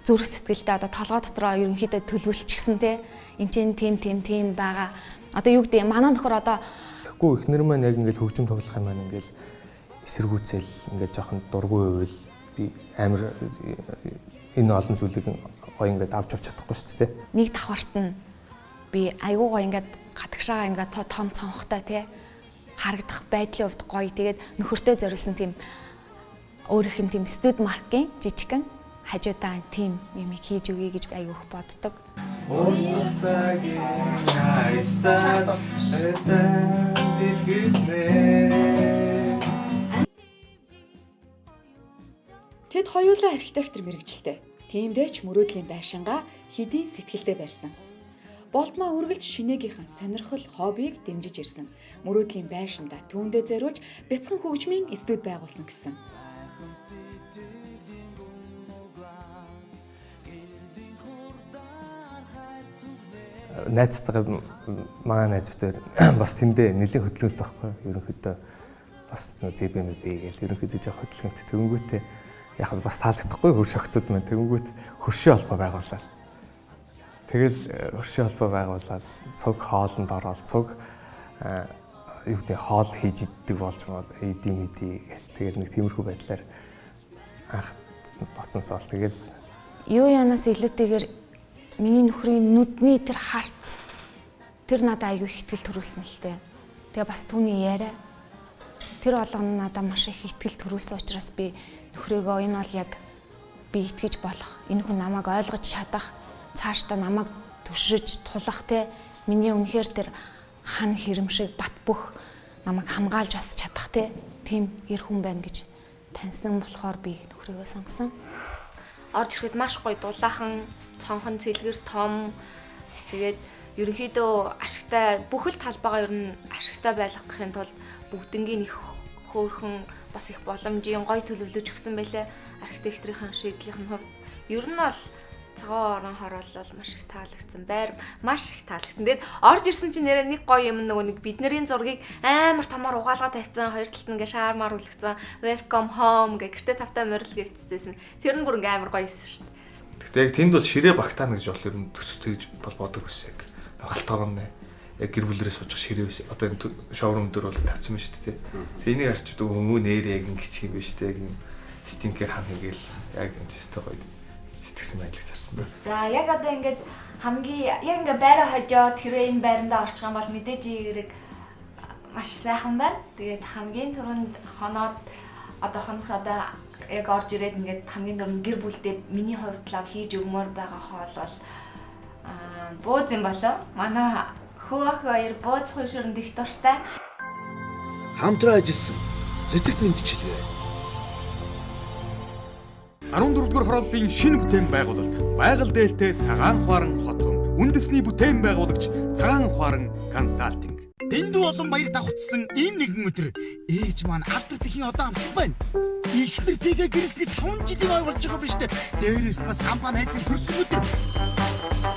зүрх сэтгэлдээ одоо толгой дотроо ерөнхийдөө төлөвлөчихсөн те энэ чинь тийм байгаа. Одоо юу гэдэг манай нөхөр одоо тэгэхгүй эхнэр маань яг ингээл хөгжим тоглох юм маань ингээл эсэргүүцэл ингээл жоохон дургүй байвал би амар энэ олон зүйлийг гоё ингээд авч чадахгүй шүү дээ. Нэг давхарт нь би айгуу гоё ингээд гадагшаага ингээд том цонхтой те харагдах байдлын хувьд гоё. Тэгээд нөхөртөө зориулсан тийм өөрийнх нь тийм студ маркийн жижигхэн хажуудаа тийм юм хийж өгье гэж би аягүй их боддог. Тэд хоёулаа архитектор мэргэжилтэй. Тиймдээ ч мөрөөдлийн байшингаа хэдийн сэтгэлдээ барьсан. Болтмаа үргэлж шинээгийнхэн сонирхол хоббиг дэмжиж ирсэн. Мөрөөдлийн байшиндаа түүндээ зориулж бяцхан хөгжмийн студ байгуулсан гэсэн. Найзтайгаа манай найзтай бас тэндээ нэлээд хөдөлгөөнтэй байхгүй. Ерөнхийдөө бас нөө зэбэмэ гээл ерөнхийдөө жоох хөдөлгөөнтэй тэгэнгүүтээ яг бас таалагдахгүй хөрш охтууд маань тэгэнгүүт хөршийн холбоо байгууллаа. Тэгэл хөршийн холбоо байгуулаад цуг хоолнд ороод цуг юу гэдэг хоол хийж иддэг болж идэм гээл тэгэл нэг тиймэрхүү байдлаар анх ботонсоол тэгэл юу янаас илүүтэйгээр миний нөхрийн нүдний тэр харт тэр надад аягүй их ихтгэл төрүүлсэн л дээ. Тэгээ бас түүний яриа тэр болгоно надад маш их ихтгэл төрүүлсэн учраас би нөхрөөгөө энэ бол яг би итгэж болох энэ хүн намайг ойлгож чадах цаашдаа намайг түшиж тулах те миний үнэхээр тэр хан хэрэмшиг бат бөх намайг хамгаалж бас чадах те тийм эр хүн байна гэж таньсан болохоор би нөхрөөгөө сонгосон. Орж ирэхэд маш гоё дулаахан цонхон цэлгэр том тэгээд ерөнхийдөө ашигтай бүхэл талбайгаа ер нь ашигтай байлгахын тулд бүгднгийн их хөөрхөн бас их боломжийн гоё төлөвлөж өгсөн байлээ архитекторийн шийдлийн хувьд ер нь бол цагаан орон хороолол маш их таалагдсан байр маш их таалагдсан. Тэгэд орж ирсэн чинь нэрээ нэг гоё юм нэг бидний зургийг амар томоор угаалгаа тавьсан хоёр талд нь ингээ шаармаар үлгцэн welcome home гэх гэртээ тавтай морил гэвчихсэн. Тэр нь бүр ингээ амар гоё юмсэн шүү дээ. Гэхдээ яг тэнд бол ширээ багтаана гэж бол ер нь төсөлтөж бол бодог байсан яг. Галтайгоо нэ. Яг гэр бүлэрээ суучих ширээ байсан. Одоо энэ шоурум дээр бол тавьсан байна шүү дээ. Тэгээ энийг харч дөө өмнө нэрээ яг ингэчих юм байна шүү дээ. Яг юм стинкер хан ингээл яг энэ систем гоё сэтгсэн байдлыг харсан байна. За яг одоо ингээд хамгийн яг ингээд байраа хожоод хэрвээ энэ байрандаа орчих юм бол мэдээж хэрэг маш сайхан байна. Тэгээд хамгийн түрүүнд хоноод одоо яг орж ирээд ингээд хамгийн түрүүнд гэр бүлдээ миний хувьд лав хийж өгмөр байгаа хоол бол бууз юм болов. Манай хөөх хоёр бууз хуушранд их дуртай. Хамтран ажилласан цэцэгт мэдчилгээ. 14-р хорооллын шинэ бүтээн байгуулалт байгаль дээлтэй цагаан хуаран хотгонд үндэсний бүтээн байгуулагч цагаан хуаран консалтинг. Дэндүү олон баяр давхцсан энэ нэгэн өдөр ээж маань алдар тэхийн одоо амсан байна. Их нэртэйгээ гэрээсний 5 жилийн ой болж байгаа биз дээ. Дээрээс бас ампаа найзын төрсөн өдөр.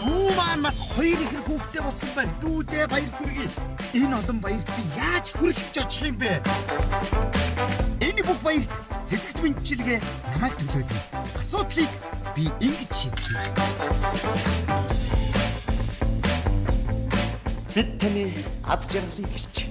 Дүү маань бас 2 ихэр хүүхдтэй болсон байна. Дүүдээ баяр хүргэе. Энэ олон баярт би яаж хүрэлцэж очих юм бэ? Энэ бүх баярт цэцэгт мэдчилгээ намайг төлөөлнө. Асуудлыг би ингэж шийдсэн. Бид таны аз жаргалыг гэрч.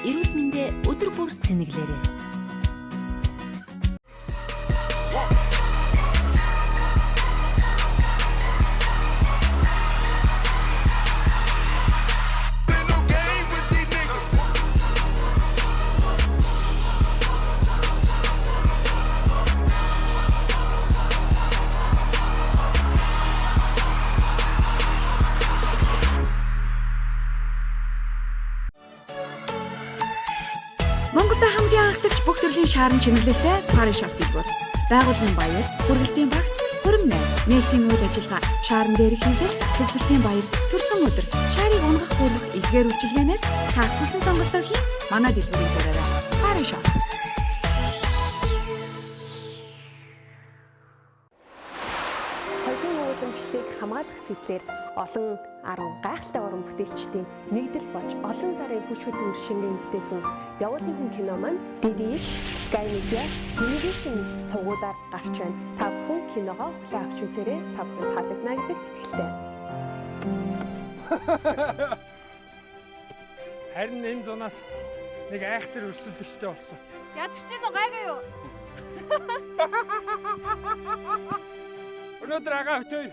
Эрүүл мэндэ өдөр бүр тэнэглээрэй. Монголд хамгийн анхдагч бүх төрлийн шаарн чиглэлтэй Paris shop дэлгүүр. Байгууллагын баяр, хүргэлтийн багц, хөрөм найр, нээлтийн үйл ажиллагаа, шаарн дээрх хэмжээ, төгсөлтийн баяр, төрсөн өдөр, шаарыг унгах бүрэх илгээр үйлчилгээнээс та хүссэн сонголтоо хийн. Манай дэлгүүрийг зориорой. Paris shop. Соёлын уламжлалыг хамгаалах сэтлэр олон 10 гайхалтай уран бүтээлчдийн нэгдэл болж олон сарын хүч хөдөлмөр шингэн бүтээсэн явуулын хүн кино маань демjih, Sky Media, Univision сувгуудаар гарч байна. Та бүхэн киногоо хүлээн авч үзээрэй. Та бүхэн таалагдана гэдэгт итгэлтэй. Харин энэ зунаас нэг айхтар өрсөлдөгчтэй болсон. Ядарч гин үү гайгаа юу? Өнөөдөр агаа хөтөй.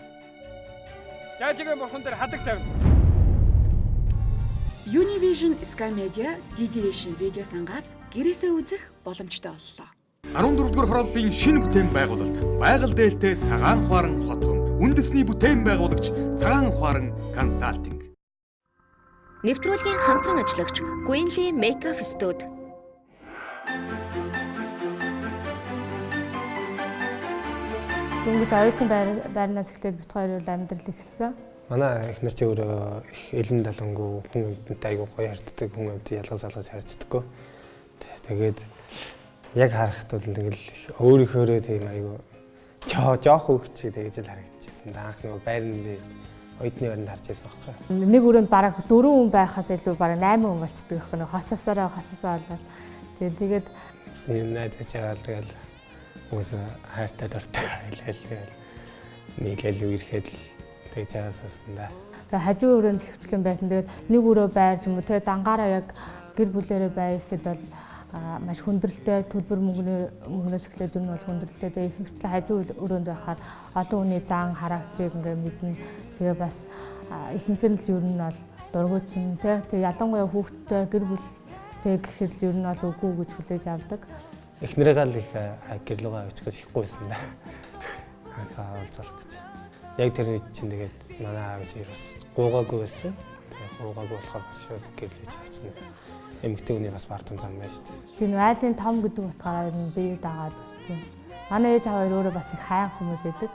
Жаажигийн бурхан дээр хадаг тавина. Univision, Sky Media, DDation видео сангаас гэрээсээ үзэх боломжтой боллоо. 14-р хорооллын шинэ бүтээн байгуулалт байгаль дээлтэй цагаан хуаран хотгонд үндэсний бүтээн байгуулагч цагаан хуаран консалтинг. Нэвтрүүлгийн хамтран ажиллагч Queenly Makeup Studio. Ингээд оюутан байрнаас эхлээд бит хоёр үл амьдрал эхэлсэн. Манай эхнэр чи өөрөө их элен далангуу хүн амьтантай айгуу гоё харьцдаг, хүн амьтад ялгаж залгаж харьцдаггүй. Тэгээд яг харахад бол тэгэл өөрийнхөөрөө тийм айгуу жоох хөвгч тэгж л харагдчихсан. Анх нөгөө байрны оюутны байранд харж байсан байхгүй. Нэг өрөөнд бараг 4 хүн байхаас илүү бараг 8 хүн болчихдог байхгүй. Хососоо болоод. Тэгээд энэ найз чагаал тэгэл үс хайртай дуртай хэлээл нийлээл үерхэд тэгж яассан да. Тэгээ хажуу өрөөнд хөвчлэн байсан. Тэгээд нэг өрөө байр ч юм уу тэгээ дангаараа яг гэр бүлээрээ байр гэхэд бол маш хүндрэлтэй төлбөр мөнгнөөс эхлээд юу нь бол хүндрэлтэй. Тэгээ хөвчлэн хажуу өрөөнд байхаар олон хүний зан характерыг ингээ мэднэ. Тэгээ бас ихэнх нь л юу нь бол дургуутсан тэгээ ялангуяа хүүхдтэй гэр бүлтэй гэхэд юу нь бол үгүй гэж хүлээж авдаг. Эхнэрээ л их гэрлүүгээ авчих гэж ихгүйсэн да. Хаа уулзах гэж. Яг тэр чинь тэгээд манай аав чинь бас гуугаагүй байсан. Тэгээд гуугаагүй болохоор бас шууд гэрлэж авчихна. Эмэгтэй хүний бас бардам зам байж тээ. Тийм айлын том гэдэг утгаараа нь бие дагаад өссөн. Манай ээж аваа өөрөө бас их хайр хүмүүс байдаг.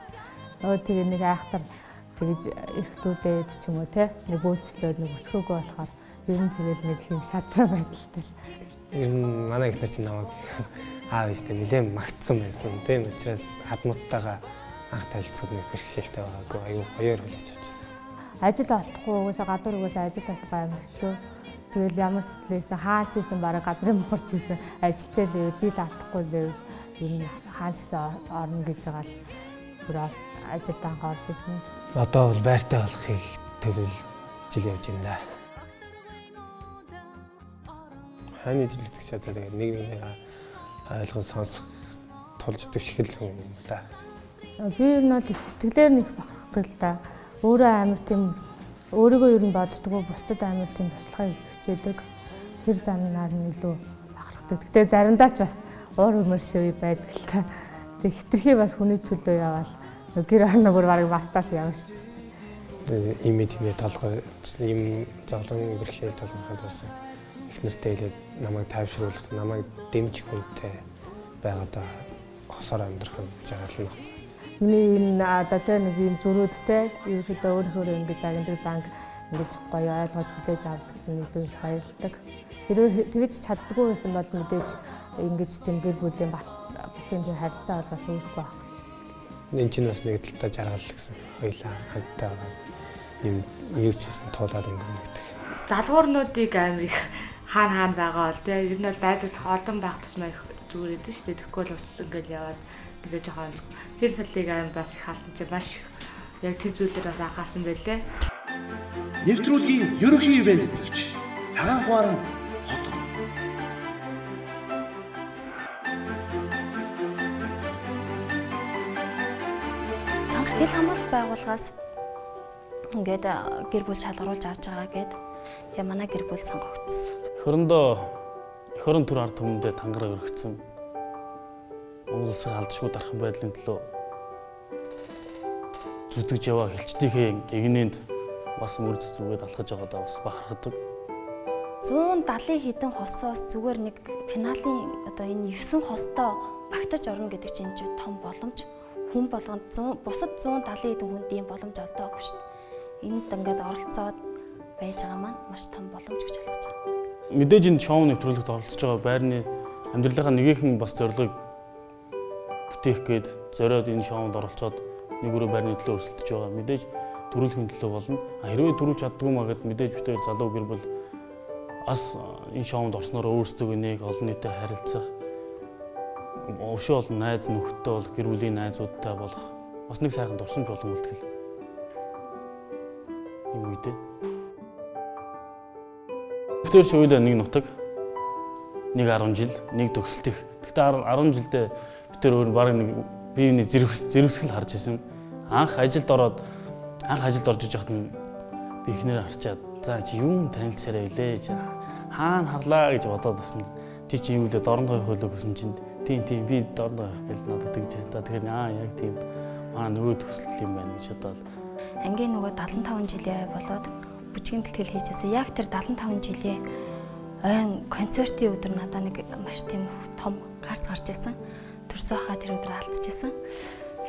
Тэгээ нэг айхтар тэгж эрхтүүлээд ч юм уу те нэг бөөцлөөд нэг өсгөөгүй болохоор ер нь тэгэл нэг юм шатраа байдалтай. Ер нь манай эхнэр чинь намайг аав ээжтэй нэлээд магтсан байсан. Тийм учраас хадмууттайгаа анх танилцсад нэг бэрхшээлтэй байгаагүй аюу гоёор хүлээж авчихсан. Ажил олдохгүй угаасаа гадуур угаасаа ажил олохгүй амар хэцүү. Тэгэл ямар ч зүйлээсээ хаач хийсэн бараг газрын мохорч хийсэн ажилтай л жил алдахгүй л ер нь хаач орно гэж байгаа л бүр ажилд анх орж ирсэн. Одоо бол байртай болохыг төлөв жил явж байна. Хань жил гэдэг чинь одоо нэг нэгнийгээ ойлгон сонсох тулж төшгөл юм да. Би ер нь бол сэтгэлээр нэг бахархдаг л да. Өөрөө амар тийм өөрийгөө ер нь боддгоо бусдад амар тийм туслахыг хичээдэг. Тэр замнаар нь илүү бахархдаг. Гэтэ заримдаа ч бас уур өмөрсөн үе байдаг л та. Тэг хитрхи бас хүний төлөө яваал гэр орно бүр барыг мартаас явна шүү дээ. Имид толгой ийм зовлон бэрхшээл толгойд бас их нэртэй хэлээд намайг тайвшруулах, намайг дэмжих хүнтэй байгаадаа хосоор амьдрах жаргал нь. Миний энэ одоо тэ нэг юм зөрүүдтэй ерөөдөө өөрөөр ингэж загнадаг занг ингэж гоё ойлгож хүлээж авдаг нэгдүгээр баярлдаг. Хэрвээ тэгж чаддгүй байсан бол мэдээж ингэж тийм гэр бүлийн бүхэн харилцаа бол бас үүсэхгүй байх. Энэ чинь бас нэг талдаа жаргал гэсэн хоёлаа хамтдаа юм юу ч гэсэн туулаад ингэдэг. Залгуурнуудыг амар их хаана байгаа бол тэ ер нь бол дайдуулах олдон байх тусмаа их зүгээр эдэн шүү дээ. Тэгэхгүй л уцс ингээл яваад ингээ жоохон тэр талыг аим бас их харсан чи маш яг тэр зүйл дээр бас анхаарсан байлээ. Нэвтрүүлгийн ерөнхий ивент гэж цагаан хуаран хот. Анх хэл хамгаалах байгууллагаас ингээд гэр бүл шалгаруулж авч байгаа гэд яа манай гэр бүл сонгогдсон. Эх орон төр ард түмэндээ тангараг өргөцсөн. Монгол улсыг алдшгүй дархан байдлын төлөө зүтгэж яваа хэлчдийнхээ игнэнд бас мөрдөж зүгээд алхаж байгаадаа бас бахархдаг. 170 хэдэн хосоос зүгээр нэг финалийн одоо энэ 9 хостоо багтаж орно гэдэг чинь том боломж. Хүн болгонд бусад 170 хэдэн хүнд ийм боломж олдоогүй шүү дээ. Энд ингээд оролцоод байж байгаа маань маш том боломж гэж ойлгож байгаа. Мэдээж энэ шоу нэвтрүүлэгт оролцож байгаа байрны амьдралынхаа нэгэн бас зорилгыг бүтээх гээд зориод энэ шоунд оролцоод нэг өрөө байрны төлөө өрсөлдөж байгаа. Мэдээж төрүүлэхийн төлөө болно. Хэрвээ төрүүлж чаддгүй маа гэд мэдээж битээр залуу гэр бүл бас энэ шоунд орсноор өөрсдөө нэг олон нийтэд харилцах өшөө олон найз нөхөдтэй бол гэр бүлийн найзуудтай болох бас нэг сайхан дурсамж болон үлтгэл юм үедээ. Тэр шоуд нэг нутаг, нэг 10 жил, нэг төгсөлтөх. Гэхдээ 10 жилдээ бид тэр өөр баг нэг биений зэрвсгэл харж ирсэн. Анх ажилд орж иж байхад нь би ихнэр харчаад за чи юун танилцаарай лээ. Хаана харлаа гэж бодоод байсан. Чи юу лээ дорногой хөлөө гэсэн чинь тийм би дорногой байх гэж надад тэгжсэн та. Тэгэхээр яг тийм нөгөө төгсөл юм байна гэж бодоод. Ангийн нөгөө 75 жилийн болоод бүжгийн бэлтгэл хийжсэн. Яг тэр 75 жилийн ойн концертын өдөр надад нэг маш тийм том гарц гарч ирсэн. Төрсөн хаа тэр өдөр алдчихсан.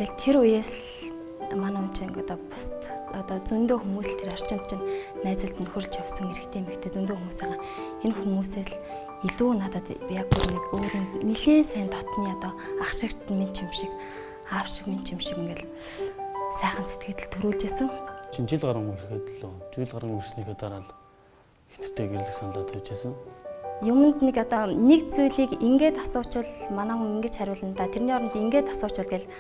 Тэгэл тэр үеэс манай хүн чинь одоо бусд одоо зөндөө хүмүүс тэр орчинд чинь найзалж нөхөрлж явсан эрэгтэй эмэгтэй зөндөө хүмүүс байгаа. Энэ хүмүүсээс илүү надад яг нэг өөрийн нэлээд сайн дотны одоо ах шиг минь юм шиг аав шиг минь юм шиг ингээл сайхан сэтгэл төрүүлж исэн. Жил гарan үрэхэд л жил гарan үрснийхээ дараа л ихнэртэй гэрлэх сандаад тавьж исэн. Юмд нэг одоо нэг зүйлийг ингээд асуучвал манай хүн ингэж хариулна да. Тэрний оронд ингээд асуучвал гэл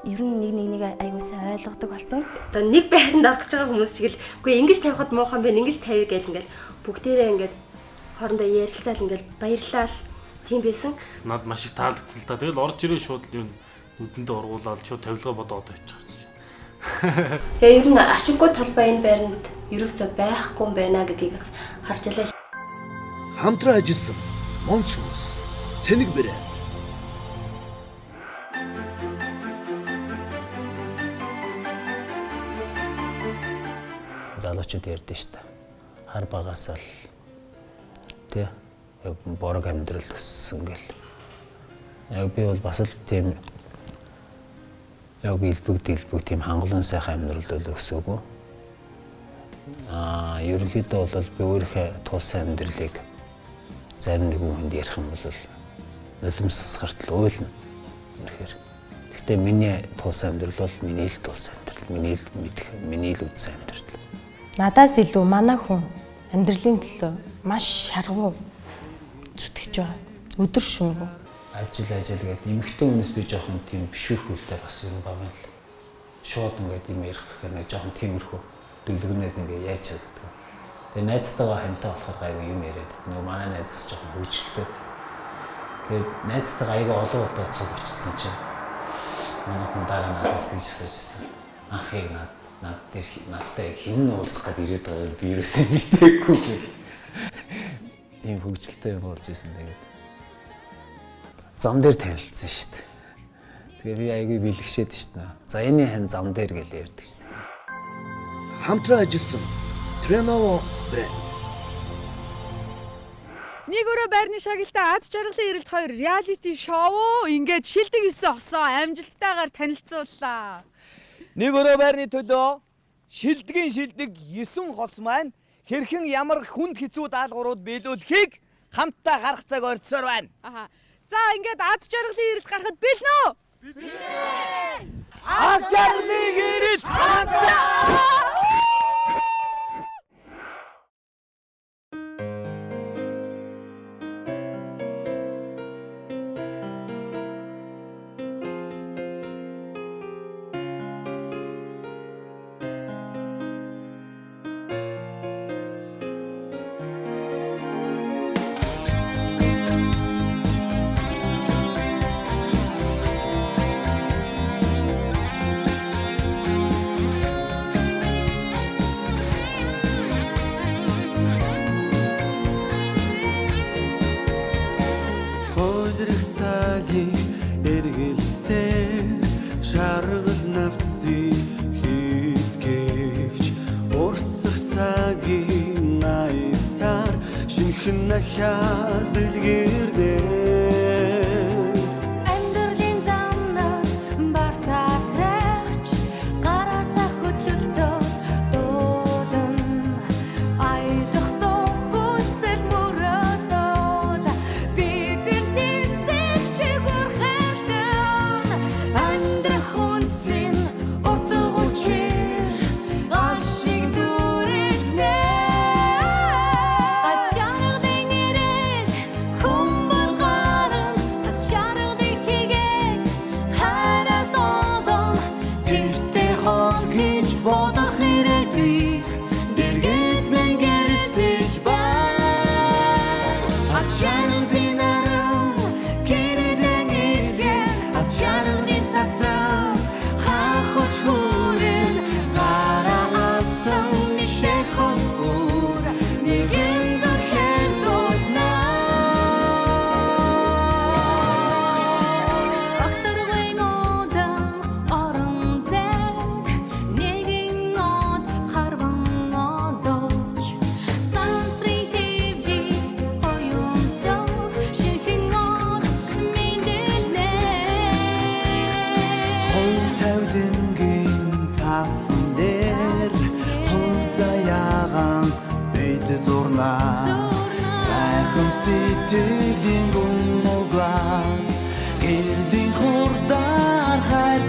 ер нь нэг аягүй сайн ойлгодог болсон. Одоо нэг байранд орж байгаа хүмүүс шиг л үгүй ингэж тавихад муухан байна, ингэж тавь гээл ингээл бүгдээрээ ингээд хоорондоо ярилцаал ингээл баярлал тийм байсан. Над маш их таалагдсан л та. Тэгэл орж ирээ шууд л юу нүдэндээ ургуулаад шууд тавилгаа бодоод тавьчих. Тэгээ ер нь ашиггүй талбай энэ байранд ерөөсөө байхгүй юм байна гэдгийг бас харж ялаа. Хамтран ажилласан Монс хүмүүс цэник брэнд. Залуучууд ярьдэн шүү дээ. Хар багаас л тий яг борог амьдрал өссөн гэл. Яг би бол бас л тийм яг илбэг тийм хангалуун сайхан амьдрал өсөөгүй. Ерөнхийдөө бол би өөрийнхөө тулсан амьдралыг зарим нэгэн хүнд ярих юм бол нулимсасгартал уйлна. Үнэхээр. Гэхдээ миний тулсан амьдрал бол миний л тулсан амьдрал, миний л мэдэх, миний л үзсэн амьдрал. Надаас илүү манай хүн амьдралын төлөө маш шаргуу зүтгэж байгаа. Өдөр шөнөгүй. Ажил гэдэг эмэгтэй хүнээс би жоохон тийм бишүүрхүүлтэй бас юм байгаа юм л. Шууд ингээд юм ярих гэхээр нэг жоохон тиймэрхүү дэлгэрнээд ингээд яаж чаддаг. Тэгээ найзтайгаа хантай болохоор гайгүй юм яриад. Нөгөө манай найз бас жоохон хөвчлөлтэй. Тэгээ найзтайгаа аяга олон удаа цуг очсон чинь манай хүн дараа надаас тэгж асууж ирсэн. Анхыг надтай хин уулзах гээд ирээд байгааг би юусэн мэдээгүй. Ийм хөвчлөлтэй юм болж ирсэн тэгээд. Зам дээр танилцсан шүү дээ. Тэгээ би аягүй бэлгшээд шүү дээ. За энэ хэн зам дээр гэж ярьдаг шүү дээ. Хамтран ажилласан Треново брэнд. Нэг өрөө байрны шагналтай Аз жаргалын эрэлт 2 реалити шоу ингээд шилдэг 9 осоо амжилттайгаар танилцууллаа. Нэг өрөө байрны төлөө шилдэг 9 хос маань хэрхэн ямар хүнд хэцүү даалгаврууд биелүүлэхийг хамтдаа харах цаг орцсоор байна. За ингээд Аз жаргалын эрэлт гарахад бэлнэ үү? Бэлнэ! Аз жаргалын эрэлт хамтдаа! Эргэлсээр шаргал навцыг хийсгэвч урсах цагийн найсаар шинхэн ахаад дэлгэрдээ. Амьдралын замнаас бартаач гараасаа хөдлөлцөөд дуулан аялах дуусэл мөрөдөл бидний сэгч бүрхэлдэн амьдрах үнцэн утгуучир гал шиг дүрэснэ. Аз жаргалын эрэлт хүмбэл гаран аз жаргалыг тэгээд хайраас олон тэртээ хол гэж бодох хэрэггүй дэргэд мэн гэрэлтэж бай. Аз жаргалын арам гэрэлэн иргэн аз жаргалын цацраа хахоч хүрэн гараа автан мишэх хосбур нэгэн зүрхэн дутнаа. Ахтаргай нодам орон зэд нэгэн нод харван нодоч сансрын хэвли хоёумсоо шинхэн нод мэндэлнэ. Хов тавлингийн цаасан дээр хов заяагаан бэд зурнаа. Сайхан сэтгэлийн гүн угаас гэрлийн хурдаар хайр